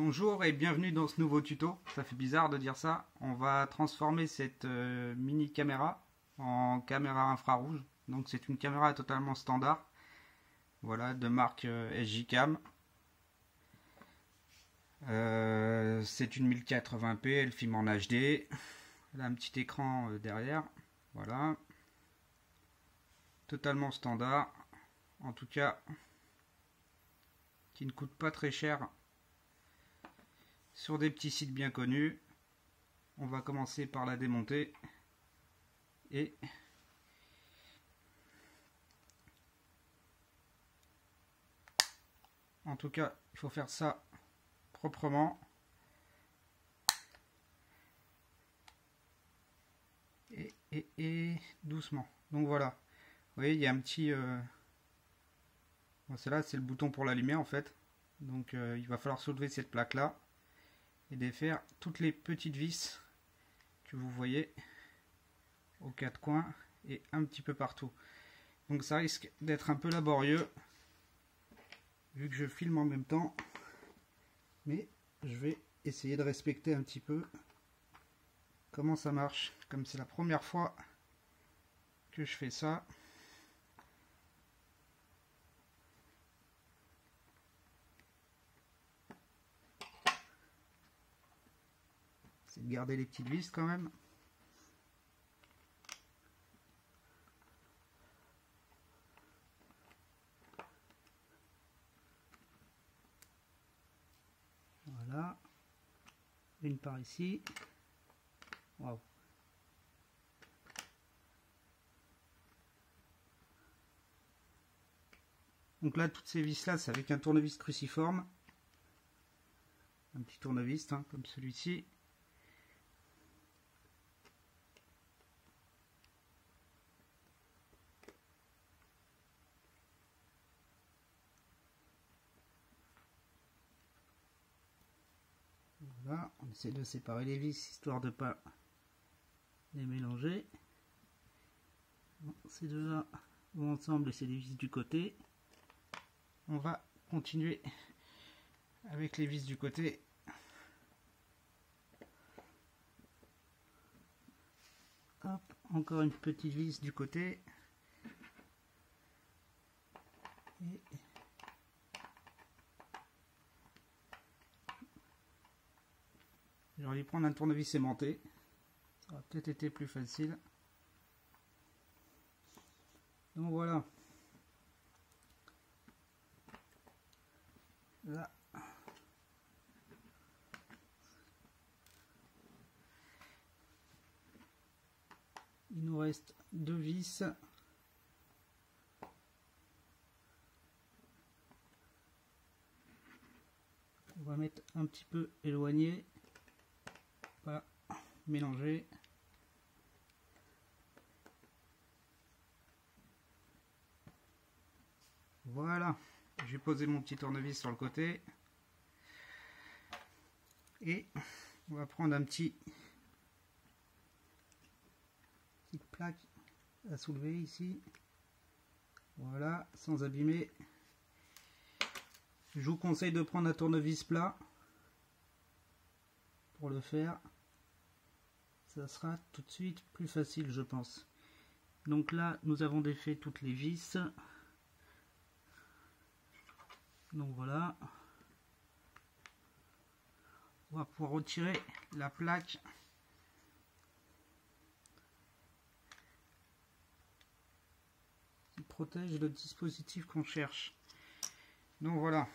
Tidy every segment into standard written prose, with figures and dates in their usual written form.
Bonjour et bienvenue dans ce nouveau tuto. Ça fait bizarre de dire ça. On va transformer cette mini caméra en caméra infrarouge. Donc c'est une caméra totalement standard. Voilà, de marque SJ-Cam. C'est une 1080p, elle filme en HD. Elle a un petit écran derrière. Voilà. Totalement standard. En tout cas, qui ne coûte pas très cher sur des petits sites bien connus. On va commencer par la démonter et en tout cas il faut faire ça proprement et doucement. Donc voilà, vous voyez il y a un petit bon, celle-là c'est le bouton pour l'allumer en fait. Donc il va falloir soulever cette plaque là et défaire toutes les petites vis que vous voyez aux quatre coins et un petit peu partout. Donc ça risque d'être un peu laborieux vu que je filme en même temps, mais je vais essayer de respecter un petit peu comment ça marche, comme c'est la première fois que je fais ça. C'est de garder les petites vis quand même. Voilà, une par ici. Waouh. Donc là, toutes ces vis là, c'est avec un tournevis cruciforme, un petit tournevis hein, comme celui-ci. Voilà, on essaie de séparer les vis histoire de ne pas les mélanger. Bon, ces deux-là vont ensemble et c'est les vis du côté. On va continuer avec les vis du côté. Hop, encore une petite vis du côté. Et j'aurais dû prendre un tournevis aimanté. Ça aurait peut-être été plus facile. Donc voilà. Là. Il nous reste deux vis. On va mettre un petit peu éloigné. Pas mélanger. Voilà. J'ai posé mon petit tournevis sur le côté. Et on va prendre un petite plaque à soulever ici. Voilà, sans abîmer. Je vous conseille de prendre un tournevis plat pour le faire. Ça sera tout de suite plus facile, je pense. Donc là, nous avons défait toutes les vis. Donc voilà. On va pouvoir retirer la plaque qui protège le dispositif qu'on cherche. Donc voilà.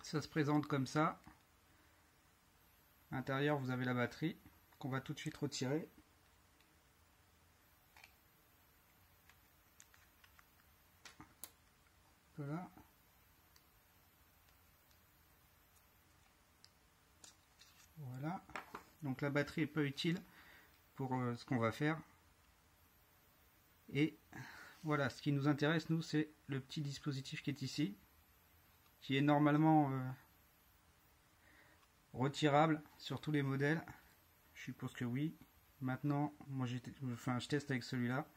Ça se présente comme ça. À l'intérieur, vous avez la batterie qu'on va tout de suite retirer. Voilà. Voilà. Donc la batterie est pas utile pour ce qu'on va faire. Et voilà, ce qui nous intéresse, nous, c'est le petit dispositif qui est ici, qui est normalement retirable sur tous les modèles. Je suppose que oui. Maintenant, moi je teste avec celui-là.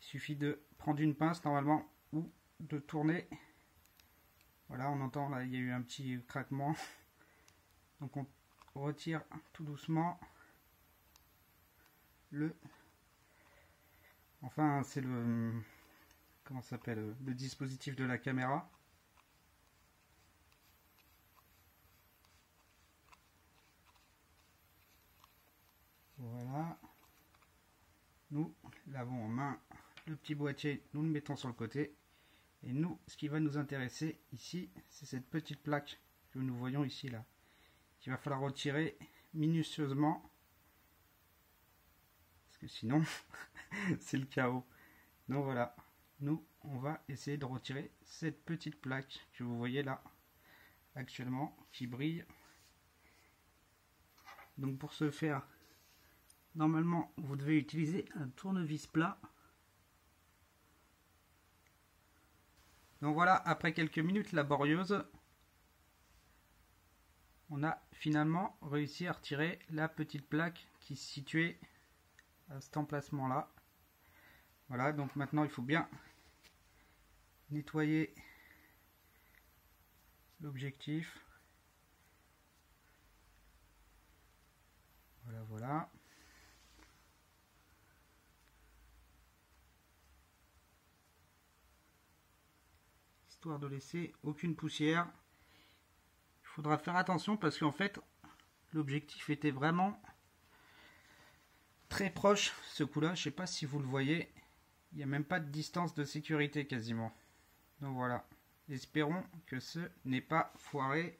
Il suffit de prendre une pince normalement ou de tourner. Voilà, on entend là, il y a eu un petit craquement. Donc on retire tout doucement le... Enfin, c'est le... Comment ça s'appelle? Le dispositif de la caméra. Voilà. Nous l'avons en main. Le petit boîtier, nous le mettons sur le côté. Et nous, ce qui va nous intéresser ici, c'est cette petite plaque que nous voyons ici, là. Qu'il va falloir retirer minutieusement. Parce que sinon, c'est le chaos. Donc voilà. Nous, on va essayer de retirer cette petite plaque que vous voyez là, actuellement, qui brille. Donc pour ce faire, normalement, vous devez utiliser un tournevis plat. Donc voilà, après quelques minutes laborieuses, on a finalement réussi à retirer la petite plaque qui se situait à cet emplacement-là. Voilà, donc maintenant il faut bien nettoyer l'objectif. Voilà, voilà. Histoire de laisser aucune poussière. Il faudra faire attention parce qu'en fait, l'objectif était vraiment très proche ce coup-là. Je ne sais pas si vous le voyez. Il n'y a même pas de distance de sécurité quasiment. Donc voilà. Espérons que ce n'est pas foiré. De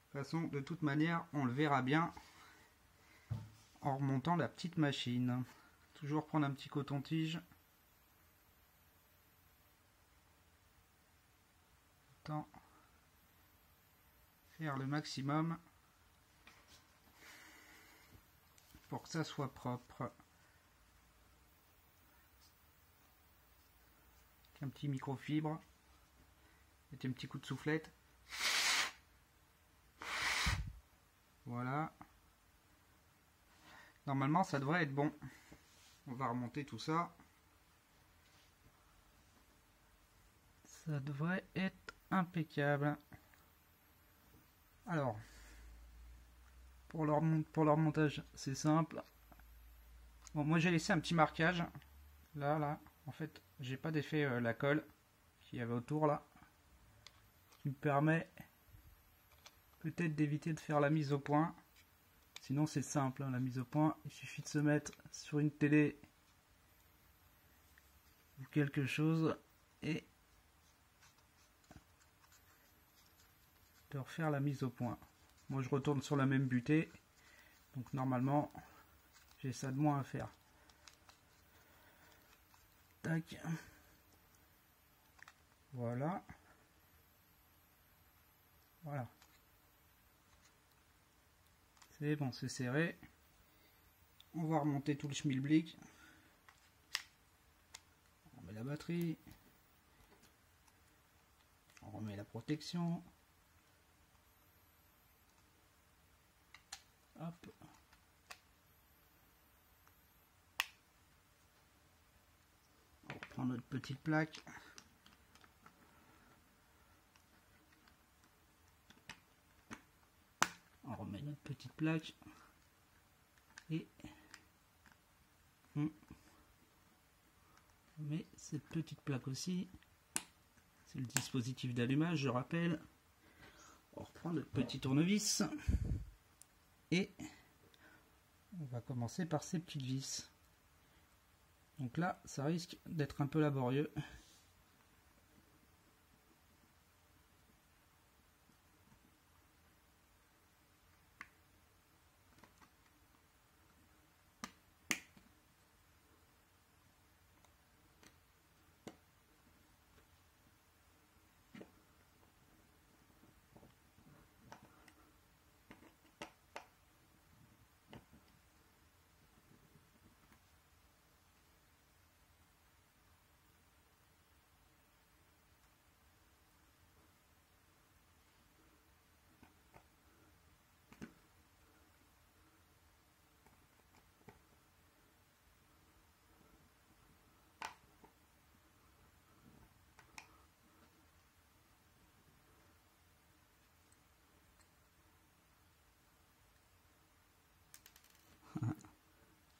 toute façon, de toute manière, on le verra bien en remontant la petite machine. Toujours prendre un petit coton-tige. Autant faire le maximum pour que ça soit propre. Un petit microfibre. Mettez un petit coup de soufflette. Voilà. Normalement, ça devrait être bon. On va remonter tout ça. Ça devrait être impeccable. Alors, pour leur montage, c'est simple. Bon, moi j'ai laissé un petit marquage. Là. En fait, j'ai pas défait la colle qu'il y avait autour là. Qui me permet peut-être d'éviter de faire la mise au point. Sinon c'est simple, hein, la mise au point. Il suffit de se mettre sur une télé ou quelque chose et de refaire la mise au point. Moi je retourne sur la même butée. Donc normalement j'ai ça de moins à faire. Tac. Voilà. Voilà. C'est bon, c'est serré. On va remonter tout le schmilblick. On remet la batterie. On remet la protection. Hop. On reprend notre petite plaque. On remet notre petite plaque. Et on met cette petite plaque aussi. C'est le dispositif d'allumage, je rappelle. On reprend notre petit tournevis. Et on va commencer par ces petites vis. Donc là, ça risque d'être un peu laborieux.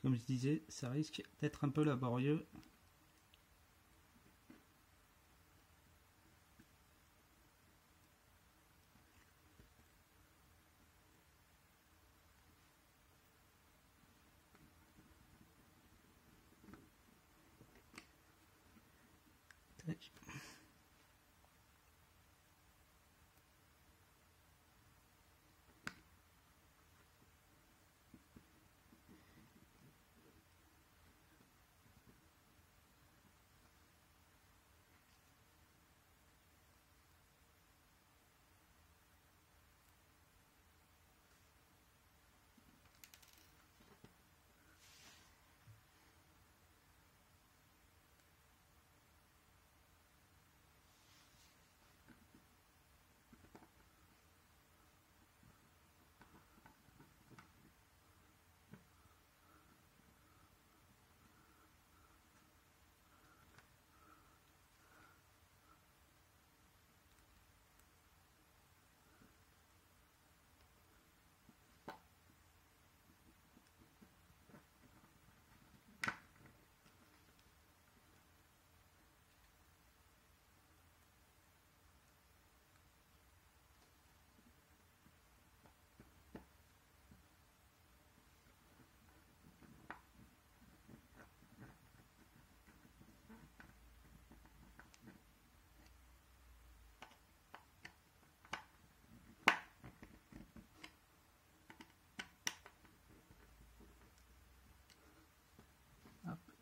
comme je disais, ça risque d'être un peu laborieux. Tac.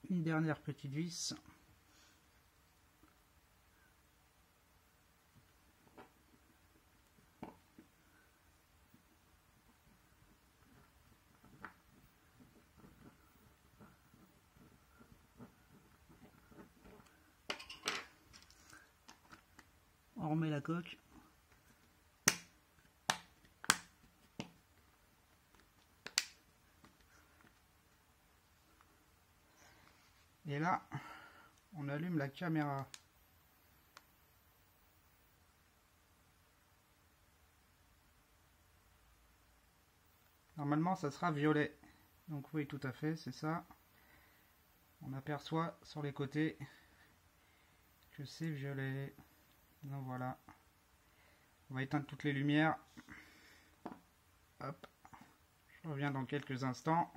Une dernière petite vis. On remet la coque. Et là, on allume la caméra. Normalement, ça sera violet. Donc oui, tout à fait, c'est ça. On aperçoit sur les côtés que c'est violet. Donc voilà. On va éteindre toutes les lumières. Hop. Je reviens dans quelques instants.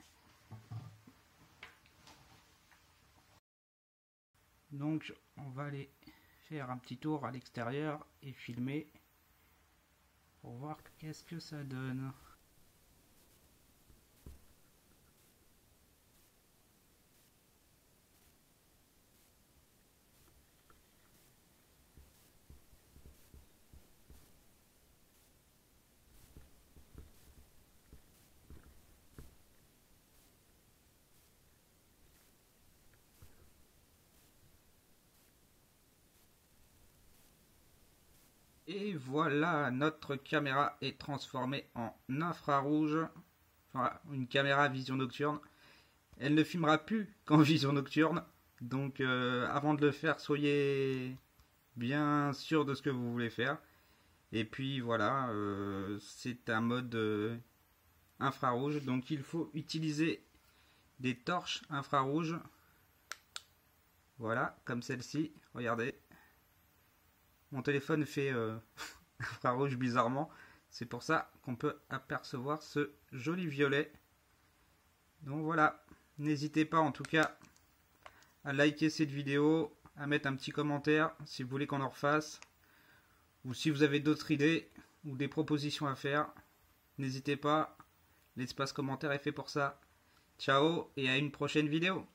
Donc on va aller faire un petit tour à l'extérieur et filmer pour voir qu'est-ce que ça donne. Et voilà, notre caméra est transformée en infrarouge. Enfin, une caméra à vision nocturne. Elle ne filmera plus qu'en vision nocturne. Donc avant de le faire, soyez bien sûr de ce que vous voulez faire. Et puis voilà, c'est un mode infrarouge. Donc il faut utiliser des torches infrarouges. Voilà, comme celle-ci. Regardez. Mon téléphone fait infrarouge bizarrement. C'est pour ça qu'on peut apercevoir ce joli violet. Donc voilà. N'hésitez pas en tout cas à liker cette vidéo, à mettre un petit commentaire si vous voulez qu'on en refasse. Ou si vous avez d'autres idées ou des propositions à faire. N'hésitez pas. L'espace commentaire est fait pour ça. Ciao et à une prochaine vidéo.